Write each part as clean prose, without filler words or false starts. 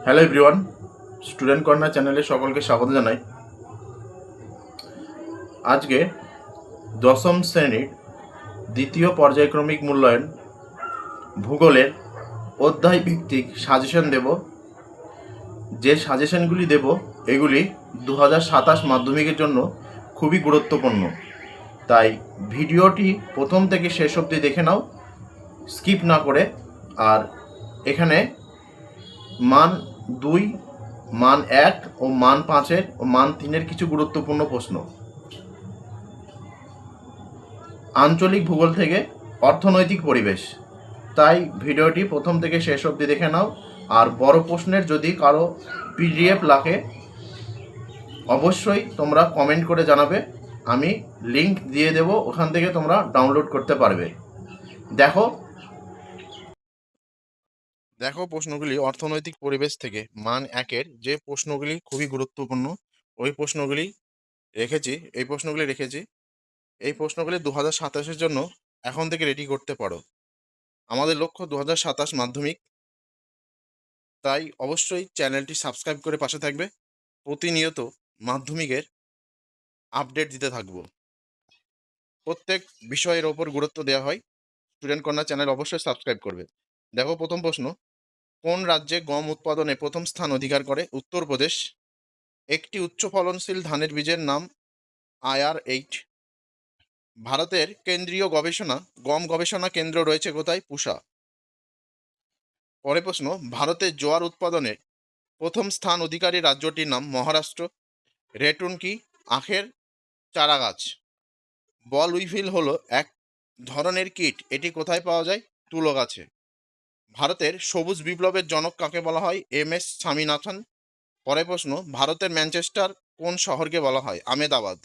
Hello everyone, student corner চ্যানেলে সকলকে স্বাগত জানাই। আজকে দশম শ্রেণীর দ্বিতীয় পর্যায়ক্রমিক মূল্যায়ন ভূগোলের অধ্যায় ভিত্তিক সাজেশন দেব। যে সাজেশনগুলি দেব এগুলি 2027 মাধ্যমিকের জন্য খুবই গুরুত্বপূর্ণ, তাই ভিডিওটি প্রথম থেকে শেষ অবধি দেখে নাও, স্কিপ না করে। আর এখানে মান 2, মান 1 ও মান 5 ও মান 3 কিছু গুরুত্বপূর্ণ প্রশ্ন। আঞ্চলিক ভূগোল থেকে অর্থনৈতিক পরিবেশ, তাই ভিডিওটি প্রথম থেকে শেষ অবধি দেখে নাও। আর বড় প্রশ্নের যদি কারো পিডিএফ লাগে অবশ্যই তোমরা কমেন্ট করে জানাবে, আমি লিংক দিয়ে দেব, ওখান থেকে তোমরা ডাউনলোড করতে পারবে। দেখো প্রশ্নগুলি অর্থনৈতিক পরিবেশ থেকে মান 1-এর যে প্রশ্নগুলি খুবই গুরুত্বপূর্ণ ওই প্রশ্নগুলি রেখেছি। এই প্রশ্নগুলি 2027-এর জন্য এখন থেকে রেডি করতে পারো। আমাদের লক্ষ্য 2027 মাধ্যমিক, তাই অবশ্যই চ্যানেলটি সাবস্ক্রাইব করে পাশে থাকবে। প্রতিনিয়ত মাধ্যমিকের আপডেট দিতে থাকবো। প্রত্যেক বিষয়ের ওপর গুরুত্ব দেওয়া হয়। স্টুডেন্ট কর্নার চ্যানেল অবশ্যই সাবস্ক্রাইব করবে। দেখো প্রথম প্রশ্ন, কোন রাজ্যে গম উৎপাদনে প্রথম স্থান অধিকার করে? উত্তরপ্রদেশ। একটি উচ্চ ফলনশীল ধানের বীজের নাম IR8। ভারতের কেন্দ্রীয় গম গবেষণা কেন্দ্র রয়েছে কোথায়? পুসা। পরের প্রশ্ন, ভারতের জোয়ার উৎপাদনে প্রথম স্থান অধিকারী রাজ্যটির নাম? মহারাষ্ট্র। রেটুন কি? আখের চারা গাছ। বল উইভিল হলো এক ধরনের কীট, এটি কোথায় পাওয়া যায়? তুলো গাছে। ভারতের সবুজ বিপ্লবের জনক কাকে বলা হয়? MS স্বামীনাথন। পরের প্রশ্ন, ভারতের ম্যানচেস্টার কোন শহরকে বলা হয়? আহমেদাবাদ।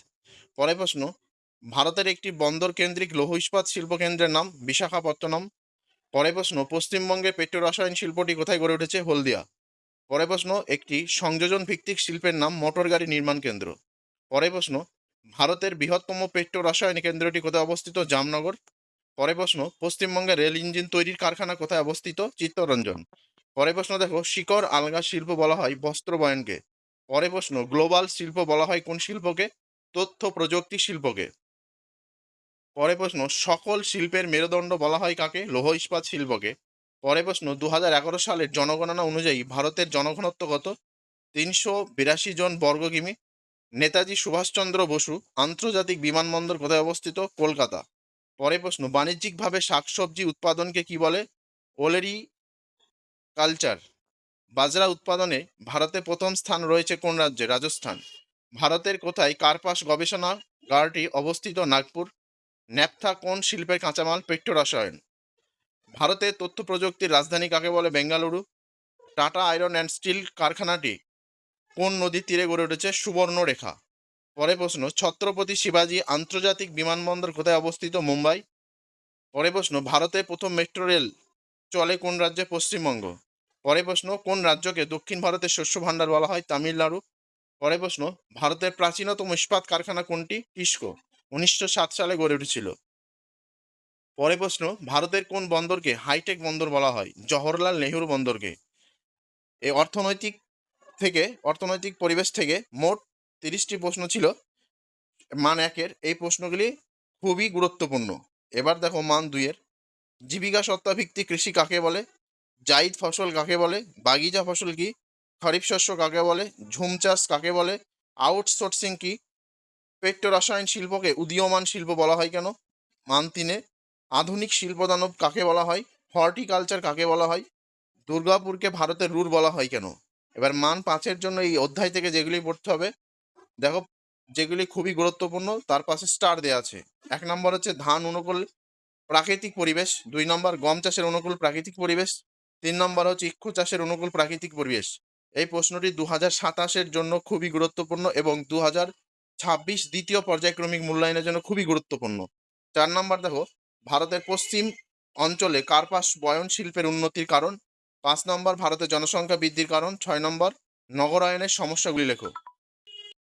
পরের প্রশ্ন, ভারতের একটি বন্দর কেন্দ্রিক লৌহ ইস্পাত শিল্প কেন্দ্রের নাম? বিশাখাপত্তনম। পরের প্রশ্ন, পশ্চিমবঙ্গের পেট্রো রসায়ন শিল্পটি কোথায় গড়ে উঠেছে? হলদিয়া। পরের প্রশ্ন, একটি সংযোজন ভিত্তিক শিল্পের নাম? মোটর গাড়ি নির্মাণ কেন্দ্র। পরের প্রশ্ন, ভারতের বৃহত্তম পেট্রো রসায়ন কেন্দ্রটি কোথায় অবস্থিত? জামনগর। পরের প্রশ্ন, পশ্চিমবঙ্গের রেল ইঞ্জিন তৈরির কারখানা কোথায় অবস্থিত? চিত্তরঞ্জন। পরের প্রশ্ন দেখো, শিকড় আলগা শিল্প বলা হয় বস্ত্র বয়নকে। পরের প্রশ্ন, গ্লোবাল শিল্প বলা হয় কোন শিল্পকে? তথ্য প্রযুক্তি শিল্পকে। পরের প্রশ্ন, সকল শিল্পের মেরুদণ্ড বলা হয় কাকে? লৌহ ইস্পাত শিল্পকে। পরের প্রশ্ন, 2011 সালের জনগণনা অনুযায়ী ভারতের জনঘনত্ব কত? 382 জন বর্গ কিমি। নেতাজি সুভাষচন্দ্র বসু আন্তর্জাতিক বিমানবন্দর কোথায় অবস্থিত? কলকাতা। পরের প্রশ্ন, বাণিজ্যিকভাবে শাকসবজি উৎপাদনকে কি বলে? ওলেরি কালচার। বাজরা উৎপাদনে ভারতে প্রথম স্থান রয়েছে কোন রাজ্যে? রাজস্থান। ভারতের কোথায় কার্পাস গবেষণাগারটি অবস্থিত? নাগপুর। ন্যাপথা কোন শিল্পের কাঁচামাল? পেট্রো রসায়ন। ভারতের তথ্য প্রযুক্তির রাজধানী কাকে বলে? Bengaluru. Tata iron and steel কারখানাটি কোন নদীর তীরে গড়ে উঠেছে? সুবর্ণরেখা। পরের প্রশ্ন, ছত্রপতি শিবাজী আন্তর্জাতিক বিমানবন্দর কোথায় অবস্থিত? মুম্বাই। পরের প্রশ্ন, ভারতের প্রথম মেট্রো রেল চলে কোন রাজ্যে? পশ্চিমবঙ্গ। পরের প্রশ্ন, কোন রাজ্যকে দক্ষিণ ভারতের শস্য ভাণ্ডার বলা হয়? তামিলনাড়ু। পরের প্রশ্ন, ভারতের প্রাচীনতম ইস্পাত কারখানা কোনটি? টিস্কো, 1907 সালে গড়ে উঠেছিল। পরের প্রশ্ন, ভারতের কোন বন্দরকে হাইটেক বন্দর বলা হয়? জওহরলাল নেহরু বন্দরকে। এই অর্থনৈতিক পরিবেশ থেকে মোট 30টি প্রশ্ন ছিল মান 1-এর। এই প্রশ্নগুলি খুবই গুরুত্বপূর্ণ। এবার দেখো মান 2-এর, জীবিকা সত্তা ভিত্তিক কৃষি কাকে বলে? জাইদ ফসল কাকে বলে? বাগিচা ফসল কি? খরিফ শস্য কাকে বলে? ঝুম চাষ কাকে বলে? আউটসোর্সিং কি? পেট্রো রসায়ন শিল্পকে উদীয়মান শিল্প বলা হয় কেন? মান 3-এ, আধুনিক শিল্পদানব কাকে বলা হয়? হর্টিকালচার কাকে বলা হয়? দুর্গাপুরকে ভারতের রুর বলা হয় কেন? এবার মান 5-এর জন্য এই অধ্যায় থেকে যেগুলি পড়তে হবে, দেখো যেগুলি খুবই গুরুত্বপূর্ণ তার পাশে স্টার দেওয়া আছে। 1 নম্বর হচ্ছে ধান অনুকূল প্রাকৃতিক পরিবেশ। 2 নম্বর গম চাষের অনুকূল প্রাকৃতিক পরিবেশ। 3 নম্বর হচ্ছে ইক্ষু চাষের অনুকূল প্রাকৃতিক পরিবেশ। এই প্রশ্নটি 2027-এর জন্য খুবই গুরুত্বপূর্ণ এবং 2026 দ্বিতীয় পর্যায়ক্রমিক মূল্যায়নের জন্য খুবই গুরুত্বপূর্ণ। 4 নম্বর দেখো, ভারতের পশ্চিম অঞ্চলে কার্পাস বয়ন শিল্পের উন্নতির কারণ। 5 নম্বর, ভারতের জনসংখ্যা বৃদ্ধির কারণ। 6 নম্বর, নগরায়নের সমস্যাগুলি লেখো।